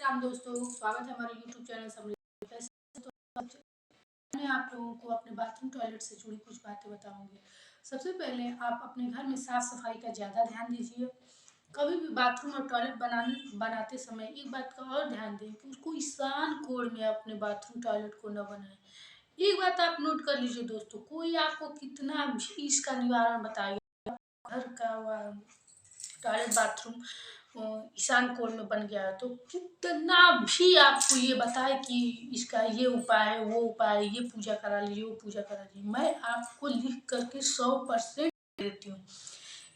राम दोस्तों, स्वागत है हमारे YouTube चैनल समृद्धि। कैसे तो मैं आप लोगों को अपने बाथरूम टॉयलेट से जुड़ी कुछ बातें बताऊंगी। सबसे पहले आप अपने घर में साफ सफाई का ज़्यादा ध्यान दीजिए। कभी भी बाथरूम और टॉयलेट बनाते समय एक बात का और ध्यान दें कि उसको ईशान कोण में अपने बाथरूम टॉयलेट को न बनाएं। एक बात आप नोट कर लीजिए दोस्तों, कोई आपको कितना भी इसका निवारण बताए, घर का टॉयलेट बाथरूम ईशान कोण में बन गया है तो कितना भी आपको ये बताए कि इसका ये उपाय है, वो उपाय है, ये पूजा करा लीजिए, वो पूजा करा लीजिए, मैं आपको लिख करके 100% देती हूँ।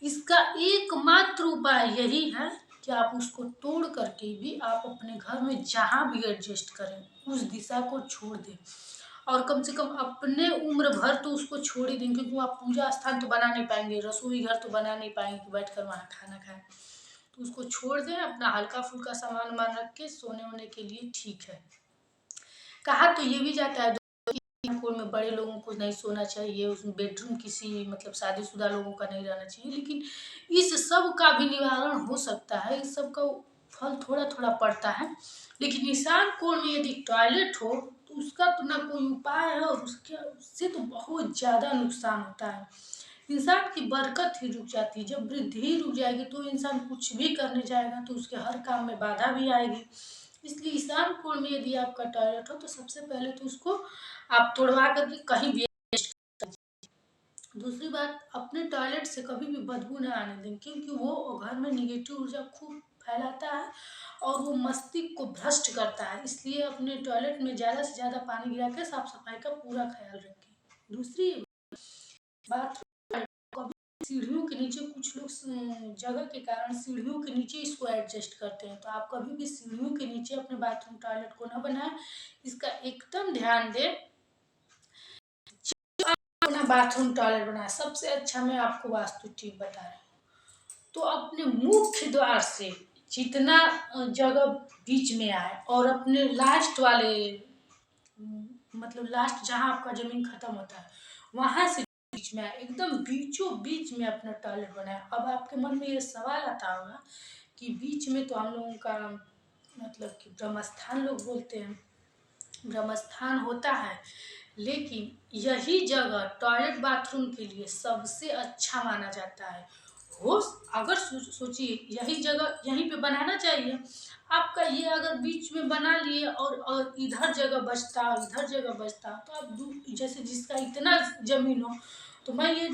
इसका एकमात्र उपाय यही है कि आप उसको तोड़ करके भी आप अपने घर में जहाँ भी एडजस्ट करें उस दिशा को छोड़ दें, और कम से कम अपने उम्र भर तो उसको छोड़ ही देंगे, क्योंकि आप पूजा स्थान तो बना नहीं पाएंगे, रसोई घर तो बना नहीं पाएंगे बैठ कर वहाँ खाना खाएं। तो उसको छोड़ दें, अपना हल्का फुल्का सामान वामान रख के सोने वोने के लिए ठीक है। कहा तो ये भी जाता है कोण में बड़े लोगों को नहीं सोना चाहिए, उसमें बेडरूम किसी मतलब शादीशुदा लोगों का नहीं रहना चाहिए, लेकिन इस सब का भी निवारण हो सकता है, इस सब का फल थोड़ा थोड़ा पड़ता है। लेकिन ईशान कोण में यदि टॉयलेट हो तो उसका तो ना कोई उपाय है, और उससे तो बहुत ज़्यादा नुकसान होता है। इंसान की बरकत ही रुक जाती है। जब वृद्धि ही रुक जाएगी तो इंसान कुछ भी करने जाएगा तो उसके हर काम में बाधा भी आएगी। इसलिए ईशान कोण में यदि आपका टॉयलेट हो तो सबसे पहले तो उसको आप तोड़वा करके कहीं भी। दूसरी बात, अपने टॉयलेट से कभी भी बदबू न आने दें, क्योंकि वो घर में निगेटिव ऊर्जा खूब फैलाता है और वो मस्तिष्क को भ्रष्ट करता है। इसलिए अपने टॉयलेट में ज़्यादा से ज़्यादा पानी गिरा के साफ सफाई का पूरा ख्याल रखें। दूसरी बात, सीढ़ियों के नीचे कुछ लोग जगह के कारण सीढ़ियों के नीचे इसको एडजस्ट करते हैं, तो आप कभी भी सीढ़ियों के नीचे अपने बाथरूम टॉयलेट को ना बनाएं। इसका एकदम ध्यान दें। अपना बाथरूम टॉयलेट बनाए, सबसे अच्छा मैं आपको वास्तु टिप बता रही हूँ। तो अपने मुख्य द्वार से जितना जगह बीच में आए और अपने लास्ट वाले मतलब लास्ट जहाँ आपका जमीन खत्म होता है वहां से बीच में आए, एकदम बीचों बीच में अपना टॉयलेट बनाए। अब आपके मन में ये सवाल आता होगा कि बीच में तो हम लोगों का मतलब कि ब्रह्मस्थान लोग बोलते हैं, ब्रह्मस्थान होता है, लेकिन यही जगह टॉयलेट बाथरूम के लिए सबसे अच्छा माना जाता है। हो अगर सोचिए यही जगह यहीं पे बनाना चाहिए आपका, ये अगर बीच में बना लिए और इधर जगह बचता इधर जगह बचता तो आप जैसे जिसका इतना जमीन हो, तो मैं ये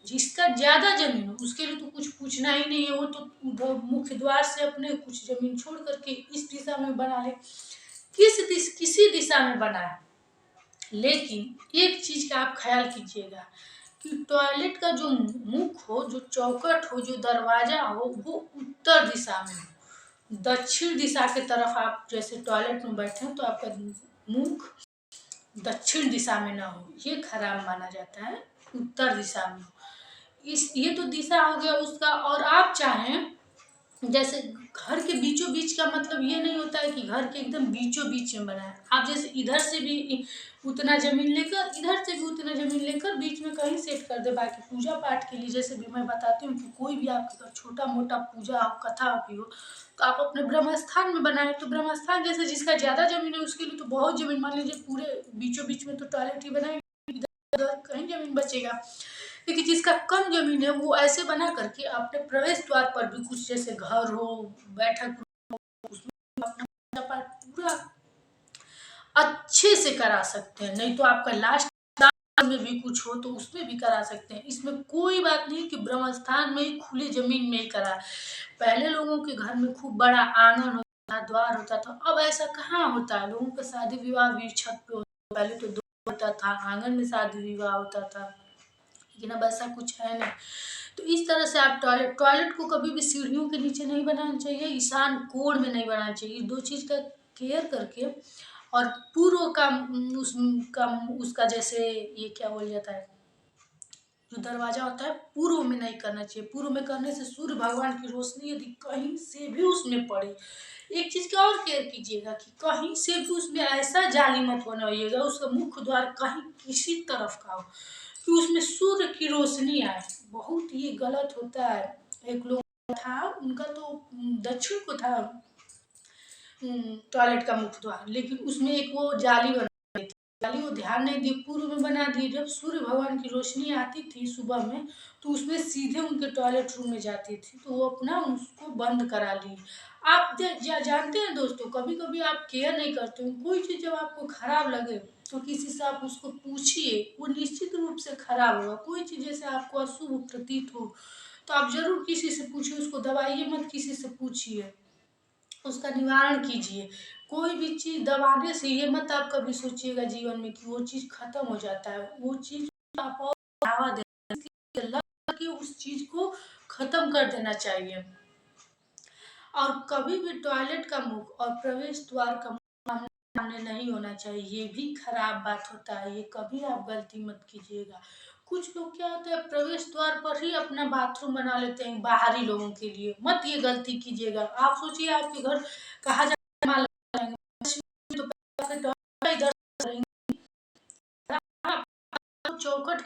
जिसका ज़्यादा जमीन हो उसके लिए तो कुछ पूछना ही नहीं है, वो तो उधर मुख्य द्वार से अपने कुछ जमीन छोड़ करके इस दिशा में बना ले, किसी दिशा में बनाए। लेकिन एक चीज का आप ख्याल कीजिएगा कि टॉयलेट का जो मुख हो, जो चौकट हो, जो दरवाजा हो, वो उत्तर दिशा में हो। दक्षिण दिशा की तरफ आप जैसे टॉयलेट में बैठे तो आपका मुख दक्षिण दिशा में ना हो, ये खराब माना जाता है, उत्तर दिशा में हो। ये तो दिशा हो गया उसका। और आप चाहें जैसे घर के बीचों बीच का मतलब ये नहीं होता है कि घर के एकदम बीचों बीच में बनाए, आप जैसे इधर से भी उतना जमीन लेकर इधर से भी उतना जमीन लेकर बीच में कहीं सेट कर दे। बाकी पूजा पाठ के लिए जैसे भी मैं बताती हूँ कि कोई भी आपके घर छोटा मोटा पूजा हो, कथा भी हो, तो आप अपने ब्रह्मस्थान में बनाए। तो ब्रह्मस्थान जैसे जिसका ज़्यादा जमीन है उसके लिए तो बहुत जमीन, मान लीजिए पूरे बीचों बीच में तो टॉयलेट ही बनाएंगे, इधर कहीं जमीन बचेगा। लेकिन जिसका कम जमीन है वो ऐसे बना करके अपने प्रवेश द्वार पर भी कुछ जैसे घर हो, बैठक हो, उसमें अपना पूजा पाठ पूरा अच्छे से करा सकते हैं। नहीं तो आपका लास्ट में भी कुछ हो तो उसमें भी करा सकते हैं। इसमें कोई बात नहीं कि ब्रह्मस्थान में ही खुली जमीन में ही करा। पहले लोगों के घर में खूब बड़ा आंगन होता था, द्वार होता था, अब ऐसा कहाँ होता है। लोगों का शादी विवाह भी छत पे होता, पहले तो द्वार होता था, आंगन में शादी विवाह होता था, लेकिन अब ऐसा कुछ है नहीं। तो इस तरह से आप टॉयलेट को कभी भी सीढ़ियों के नीचे नहीं बनाना चाहिए, ईशान कोण में नहीं बनाना चाहिए। दो चीज़ का केयर करके, और पूर्व का उसका जैसे ये क्या बोल जाता है, जो दरवाजा होता है पूर्व में नहीं करना चाहिए। पूर्व में करने से सूर्य भगवान की रोशनी यदि कहीं से भी उसमें पड़े, एक चीज का और केयर कीजिएगा कि कहीं से भी उसमें ऐसा जाली मत बनाइएगा, उसका मुख्य द्वार कहीं किसी तरफ का हो कि उसमें सूर्य की रोशनी आए। बहुत ये गलत होता है। एक लोग था, उनका तो दक्षिण को था टॉयलेट का मुख्य द्वार, लेकिन उसमें एक वो जाली बना दी थी। जाली वो ध्यान नहीं दिए, पूर्व में बना दिए। जब सूर्य भगवान की रोशनी आती थी सुबह में, तो उसमें सीधे उनके टॉयलेट रूम में जाती थी, तो वो अपना उसको बंद करा ली। आप जानते हैं दोस्तों, कभी कभी आप केयर नहीं करते हो, कोई चीज़ जब आपको खराब लगे तो किसी से आप उसको पूछिए, वो निश्चित रूप से खराब होगा। कोई चीज़ जैसे आपको अशुभ प्रतीत हो तो आप जरूर किसी से पूछिए, उसको दबाइए मत, किसी से पूछिए, उसका निवारण कीजिए। कोई भी चीज़ दबाने से ये मत आप कभी सोचिएगा जीवन में कि वो चीज़ खत्म हो जाता है। वो चीज़ आप और बढ़ावा दें, लग के उस चीज़ को खत्म कर देना चाहिए। और कभी भी टॉयलेट का मुख और प्रवेश द्वार का मुख सामने नहीं होना चाहिए, ये भी खराब बात होता है। ये कभी आप गलती मत कीजिएगा। कुछ लोग क्या होता है, प्रवेश द्वार पर ही अपना बाथरूम बना लेते हैं बाहरी लोगों के लिए, मत ये गलती कीजिएगा। आप सोचिए आपके घर कहा जाए मेहमान लगाएंगे, तो पहले टॉयलेट इधर करेंगे। आप चौखट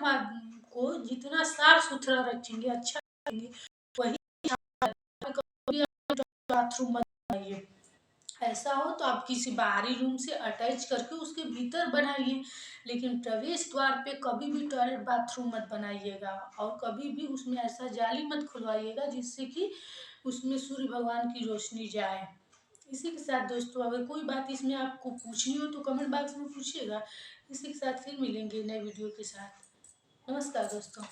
को जितना साफ सुथरा रखेंगे, अच्छा रखेंगे, वही कभी बाथरूम मत बनाइए। ऐसा हो तो आप किसी बाहरी रूम से अटैच करके उसके भीतर बनाइए, लेकिन प्रवेश द्वार पे कभी भी टॉयलेट बाथरूम मत बनाइएगा। और कभी भी उसमें ऐसा जाली मत खुलवाइएगा जिससे कि उसमें सूर्य भगवान की रोशनी जाए। इसी के साथ दोस्तों, अगर कोई बात इसमें आपको पूछनी हो तो कमेंट बॉक्स में पूछिएगा। इसी के साथ फिर मिलेंगे नए वीडियो के साथ। नमस्कार दोस्तों।